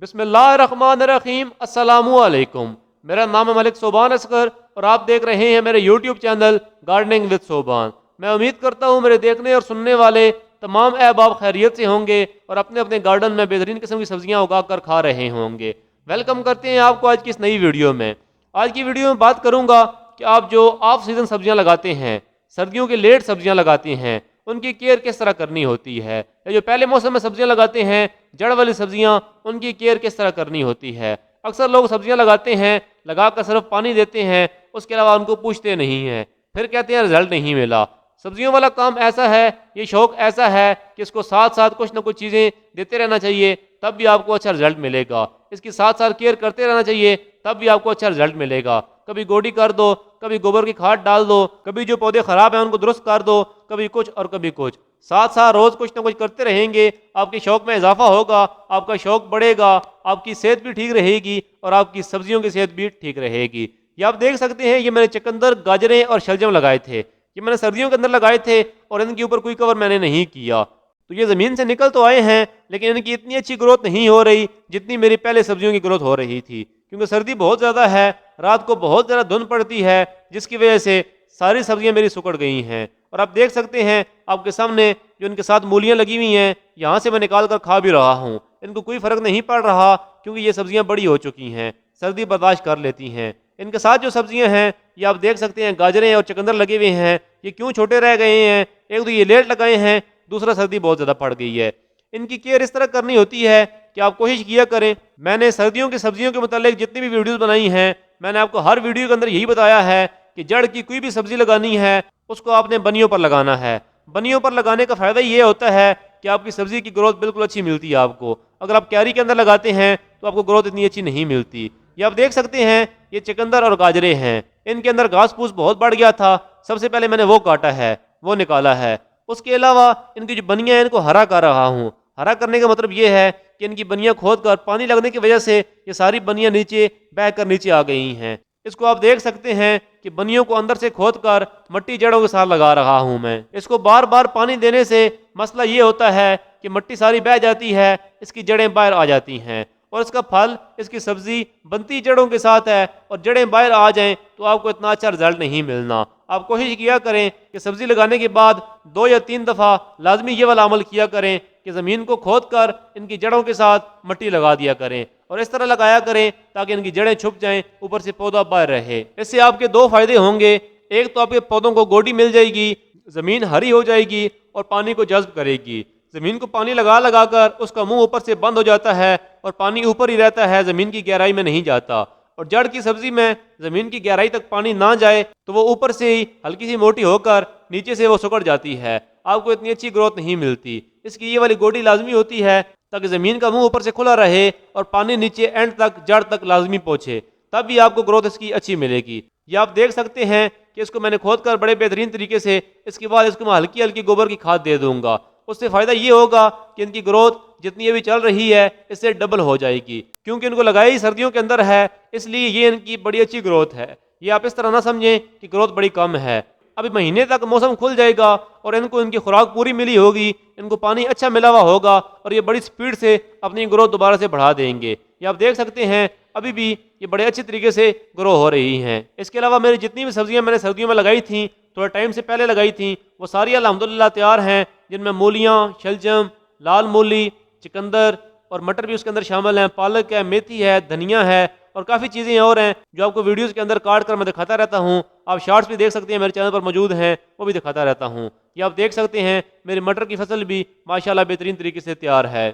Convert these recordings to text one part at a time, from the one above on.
बिस्मिल्लाहिर्रहमानिर्रहीम। अस्सलामु अलैकुम। मेरा नाम है मलिक सोबान असगर और आप देख रहे हैं मेरे YouTube channel gardening with Soban. मैं उम्मीद करता हूँ मेरे देखने और सुनने वाले तमाम अहबाब खैरियत से होंगे और अपने अपने गार्डन में बेहतरीन किस्म की सब्जियाँ उगा कर खा रहे होंगे। वेलकम करते हैं आपको आज की इस नई वीडियो में। आज की वीडियो में बात करूँगा कि आप जो ऑफ सीज़न सब्जियाँ लगाते हैं, सर्दियों के लेट सब्जियाँ लगाते हैं, उनकी केयर किस तरह करनी होती है। या जो पहले मौसम में सब्जियां लगाते हैं, जड़ वाली सब्जियां, उनकी केयर किस तरह करनी होती है। अक्सर लोग सब्जियां लगाते हैं, लगाकर सिर्फ पानी देते हैं, उसके अलावा उनको पूछते नहीं हैं, फिर कहते हैं रिजल्ट नहीं मिला। सब्जियों वाला काम ऐसा है, ये शौक ऐसा है कि इसको साथ साथ कुछ ना कुछ चीज़ें देते रहना चाहिए, तब भी आपको अच्छा रिजल्ट मिलेगा। इसकी साथ साथ केयर करते रहना चाहिए, तब भी आपको अच्छा रिजल्ट मिलेगा। कभी गोडी कर दो, कभी गोबर की खाद डाल दो, कभी जो पौधे खराब हैं उनको दुरुस्त कर दो, कभी कुछ और कभी कुछ। साथ साथ रोज कुछ ना कुछ करते रहेंगे, आपके शौक में इजाफा होगा, आपका शौक बढ़ेगा, आपकी सेहत भी ठीक रहेगी और आपकी सब्जियों की सेहत भी ठीक रहेगी। ये आप देख सकते हैं, ये मैंने चुकंदर, गाजरें और शलजम लगाए थे। ये मैंने सर्दियों के अंदर लगाए थे और इनके ऊपर कोई कवर मैंने नहीं किया। तो ये ज़मीन से निकल तो आए हैं, लेकिन इनकी इतनी अच्छी ग्रोथ नहीं हो रही जितनी मेरी पहले सब्जियों की ग्रोथ हो रही थी, क्योंकि सर्दी बहुत ज़्यादा है, रात को बहुत ज़्यादा धुंध पड़ती है, जिसकी वजह से सारी सब्जियां मेरी सुकड़ गई हैं। और आप देख सकते हैं आपके सामने जो इनके साथ मूलियां लगी हुई हैं, यहाँ से मैं निकाल कर खा भी रहा हूँ। इनको कोई फ़र्क नहीं पड़ रहा, क्योंकि ये सब्जियां बड़ी हो चुकी हैं, सर्दी बर्दाश्त कर लेती हैं। इनके साथ जो सब्जियां हैं, ये आप देख सकते हैं, गाजरें और चुकंदर लगे हुए हैं। ये क्यों छोटे रह गए हैं? एक तो ये लेट लगाए हैं, दूसरा सर्दी बहुत ज़्यादा पड़ गई है। इनकी केयर इस तरह करनी होती है कि आप कोशिश किया करें। मैंने सर्दियों की सब्जियों के मुतालिक जितनी भी वीडियोस बनाई हैं, मैंने आपको हर वीडियो के अंदर यही बताया है कि जड़ की कोई भी सब्जी लगानी है, उसको आपने बनियों पर लगाना है। बनियों पर लगाने का फ़ायदा ये होता है कि आपकी सब्जी की ग्रोथ बिल्कुल अच्छी मिलती है आपको। अगर आप क्यारी के अंदर लगाते हैं तो आपको ग्रोथ इतनी अच्छी नहीं मिलती। ये आप देख सकते हैं, ये चुकंदर और गाजरे हैं, इनके अंदर घास फूस बहुत बढ़ गया था। सबसे पहले मैंने वो काटा है, वो निकाला है। उसके अलावा इनकी जो बनियाँ हैं, इनको हरा कर रहा हूँ। हरा करने का मतलब ये है कि इनकी बनियाँ खोद कर पानी लगने की वजह से ये सारी बनियाँ नीचे बह कर नीचे आ गई हैं। इसको आप देख सकते हैं कि बनियों को अंदर से खोद कर मट्टी जड़ों के साथ लगा रहा हूं मैं। इसको बार बार पानी देने से मसला ये होता है कि मिट्टी सारी बह जाती है, इसकी जड़ें बाहर आ जाती हैं और इसका फल, इसकी सब्जी बनती जड़ों के साथ है और जड़ें बाहर आ जाएं तो आपको इतना अच्छा रिजल्ट नहीं मिलना। आप कोशिश किया करें कि सब्जी लगाने के बाद 2 या 3 दफ़ा लाजमी ये वाला अमल किया करें कि ज़मीन को खोद कर इनकी जड़ों के साथ मिट्टी लगा दिया करें और इस तरह लगाया करें ताकि इनकी जड़ें छुप जाएं, ऊपर से पौधा बाहर रहे। इससे आपके 2 फायदे होंगे। एक तो आपके पौधों को गोडी मिल जाएगी, ज़मीन हरी हो जाएगी और पानी को जज्ब करेगी। ज़मीन को पानी लगा लगा कर उसका मुंह ऊपर से बंद हो जाता है और पानी ऊपर ही रहता है, ज़मीन की गहराई में नहीं जाता। और जड़ की सब्जी में ज़मीन की गहराई तक पानी ना जाए तो वो ऊपर से ही हल्की सी मोटी होकर नीचे से वो सुकड़ जाती है, आपको इतनी अच्छी ग्रोथ नहीं मिलती। इसकी ये वाली गोडी लाजमी होती है ताकि ज़मीन का मुंह ऊपर से खुला रहे और पानी नीचे एंड तक, जड़ तक लाजमी पहुँचे, तब भी आपको ग्रोथ इसकी अच्छी मिलेगी। ये आप देख सकते हैं कि इसको मैंने खोद कर बड़े बेहतरीन तरीके से, इसके बाद इसको मैं हल्की हल्की गोबर की खाद दे दूंगा। उससे फ़ायदा ये होगा कि इनकी ग्रोथ जितनी अभी चल रही है इससे डबल हो जाएगी, क्योंकि इनको लगाई ही सर्दियों के अंदर है, इसलिए ये इनकी बड़ी अच्छी ग्रोथ है। ये आप इस तरह ना समझें कि ग्रोथ बड़ी कम है। अभी महीने तक मौसम खुल जाएगा और इनको इनकी खुराक पूरी मिली होगी, इनको पानी अच्छा मिला हुआ होगा और ये बड़ी स्पीड से अपनी ग्रोथ दोबारा से बढ़ा देंगे। ये आप देख सकते हैं अभी भी ये बड़े अच्छे तरीके से ग्रो हो रही हैं। इसके अलावा मेरी जितनी भी सब्जियां मैंने सर्दियों में लगाई थी, थोड़ा टाइम से पहले लगाई थी, वो सारी अल्हम्दुलिल्लाह तैयार हैं, जिनमें मूलियाँ, शलजम, लाल मूली, चुकंदर और मटर भी उसके अंदर शामिल हैं, पालक है, मेथी है, धनिया है और काफ़ी चीज़ें और हैं जो आपको वीडियोस के अंदर काट कर मैं दिखाता रहता हूँ। आप शॉर्ट्स भी देख सकते हैं, मेरे चैनल पर मौजूद हैं, वो भी दिखाता रहता हूँ। ये आप देख सकते हैं मेरी मटर की फसल भी माशाल्लाह बेहतरीन तरीके से तैयार है।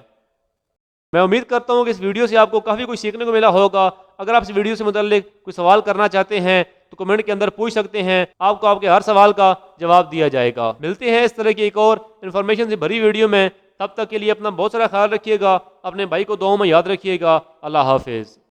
मैं उम्मीद करता हूँ कि इस वीडियो से आपको काफ़ी कुछ सीखने को मिला होगा। अगर आप इस वीडियो से मुताल्लिक कोई सवाल करना चाहते हैं तो कमेंट के अंदर पूछ सकते हैं, आपको आपके हर सवाल का जवाब दिया जाएगा। मिलते हैं इस तरह की एक और इन्फॉर्मेशन से भरी वीडियो में। तब तक के लिए अपना बहुत सारा ख्याल रखिएगा, अपने भाई को दुआओं में याद रखिएगा। अल्लाह हाफिज़।